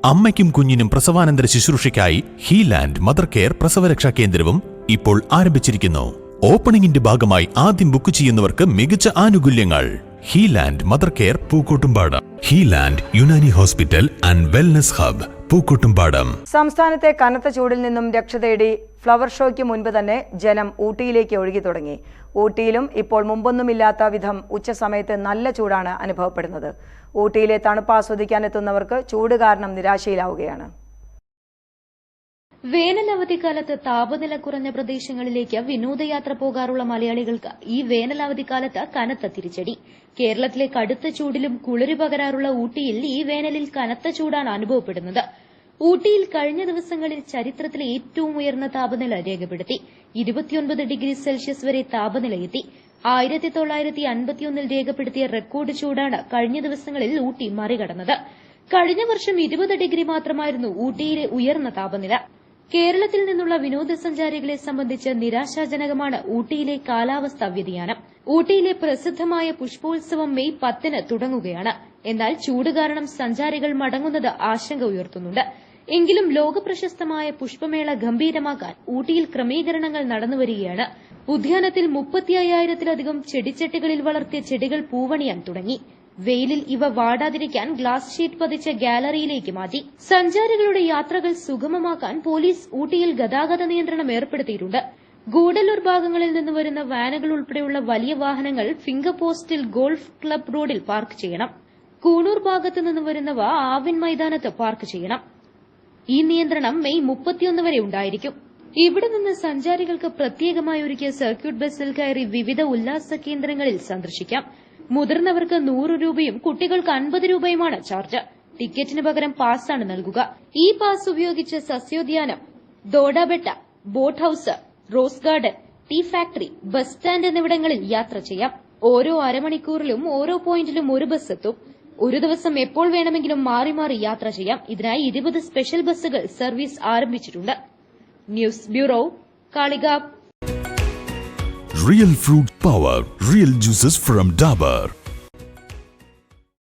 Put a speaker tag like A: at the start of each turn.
A: അമ്മയ്ക്കും കുഞ്ഞിനും പ്രസവാനന്തര ശുശ്രൂഷയ്ക്കായി ഹീലാൻഡ് mother care പ്രസവരക്ഷാ കേന്ദ്രവും ഇപ്പോൾ ആരംഭിച്ചിരിക്കുന്നു. ഓപ്പണിംഗിന്റെ ഭാഗമായി ആദ്യം ബുക്ക് ചെയ്യുന്നവർക്ക് മികച്ച ആനുകൂല്യങ്ങൾ. ഹീലാൻഡ് mother care Pookkottumpadam. ഹീലാൻഡ് Unani hospital and wellness hub Pookkottumpadam.
B: സംസ്ഥാനത്തെ കനത്ത ചൂടിൽ നിന്നും രക്ഷ തേടി ഫ്ലവർ ഷോയ്ക്ക് മുൻപ് തന്നെ ജനം ഊട്ടിയിലേക്ക് ഒഴുകി തുടങ്ങി. ഊട്ടിയിലും ഇപ്പോൾ മുമ്പൊന്നുമില്ലാത്ത വിധം ഉച്ചസമയത്ത് നല്ല ചൂടാണ് അനുഭവപ്പെടുന്നത്. ഊട്ടിയിലെ തണുപ്പ് ആസ്വദിക്കാനെത്തുന്നവർക്ക് ചൂട് കാരണം നിരാശയിലാവുകയാണ്.
C: വേനൽ അവധിക്കാലത്ത് താപനില കുറഞ്ഞ പ്രദേശങ്ങളിലേക്ക് വിനോദയാത്ര പോകാറുള്ള മലയാളികൾക്ക് ഈ വേനൽ അവധിക്കാലത്ത് കനത്ത തിരിച്ചടി. കേരളത്തിലെ കടുത്ത ചൂടിലും കുളിര് പകരാറുള്ള ഊട്ടിയിൽ ഈ വേനലിൽ കനത്ത ചൂടാണ് അനുഭവപ്പെടുന്നത്. ഊട്ടിയിൽ കഴിഞ്ഞ ദിവസങ്ങളിൽ ചരിത്രത്തിലെ ഏറ്റവും ഉയർന്ന താപനില രേഖപ്പെടുത്തി. 29 ഡിഗ്രി സെൽഷ്യസ് വരെ താപനിലയെത്തി. 1951 രേഖപ്പെടുത്തിയ റെക്കോർഡ് ചൂടാണ് കഴിഞ്ഞ ദിവസങ്ങളിൽ ഊട്ടി മറികടന്നത്. കഴിഞ്ഞ വർഷം 20 ഡിഗ്രി മാത്രമായിരുന്നു ഊട്ടിയിലെ ഉയർന്ന താപനില. കേരളത്തിൽ നിന്നുള്ള വിനോദസഞ്ചാരികളെ സംബന്ധിച്ച് നിരാശാജനകമാണ് ഊട്ടിയിലെ കാലാവസ്ഥാ വ്യതിയാനം. ഊട്ടിയിലെ പ്രസിദ്ധമായ പുഷ്പോത്സവം മെയ് 10-ന് തുടങ്ങുകയാണ്. എന്നാൽ ചൂട് കാരണം സഞ്ചാരികൾ മടങ്ങുന്നത് ആശങ്ക ഉയർത്തുന്നുണ്ട്. എങ്കിലും ലോകപ്രശസ്തമായ പുഷ്പമേള ഗംഭീരമാക്കാൻ ഊട്ടിയിൽ ക്രമീകരണങ്ങൾ നടന്നുവരികയാണ്. ഉദ്യാനത്തിൽ 35,000-ത്തിലധികം ചെടിച്ചട്ടികളിൽ വളർത്തിയ ചെടികൾ പൂവണിയാൻ തുടങ്ങി. വെയിലിൽ ഇവ വാടാതിരിക്കാൻ ഗ്ലാസ് ഷീറ്റ് പതിച്ച ഗാലറിയിലേക്ക് മാറ്റി. സഞ്ചാരികളുടെ യാത്രകൾ സുഗമമാക്കാൻ പോലീസ് ഊട്ടിയിൽ ഗതാഗത നിയന്ത്രണം ഏർപ്പെടുത്തിയിട്ടുണ്ട്. ഗൂഡല്ലൂർ ഭാഗങ്ങളിൽ നിന്ന് വരുന്ന വാനുകൾ ഉൾപ്പെടെയുള്ള വലിയ വാഹനങ്ങൾ ഫിംഗർ പോസ്റ്റിൽ ഗോൾഫ് ക്ലബ് റോഡിൽ പാർക്ക് ചെയ്യണം. കൂണൂർ ഭാഗത്തു നിന്ന് വരുന്നവ ആവിൻ മൈതാനത്ത് പാർക്ക് ചെയ്യണം. ഈ നിയന്ത്രണം മെയ് 31 വരെ ഉണ്ടായിരിക്കും. ഇവിടെ നിന്ന് സഞ്ചാരികൾക്ക് പ്രത്യേകമായി ഒരുക്കിയ സർക്യൂട്ട് ബസ്സിൽ കയറി വിവിധ ഉല്ലാസ കേന്ദ്രങ്ങളിൽ സന്ദർശിക്കാം. മുതിർന്നവർക്ക് 100 രൂപയും കുട്ടികൾക്ക് 50 രൂപയുമാണ് ചാർജ്. ടിക്കറ്റിന് പകരം പാസ്സാണ് നൽകുക. ഈ പാസ് ഉപയോഗിച്ച് സസ്യോദ്യാനം, Doddabetta, boat house, rose garden, tea factory, bus stand എന്നിവിടങ്ങളിൽ യാത്ര ചെയ്യാം. ഓരോ അരമണിക്കൂറിലും ഓരോ പോയിന്റിലും ഒരു ബസ് എത്തും. ഒരു ദിവസം എപ്പോൾ വേണമെങ്കിലും മാറി മാറി യാത്ര ചെയ്യാം. ഇതിനായി 20 സ്പെഷ്യൽ ബസ്സുകൾ സർവീസ് ആരംഭിച്ചിട്ടുണ്ട്. News bureau, Kalikavu.
A: Real fruit power, real juices from Dabur.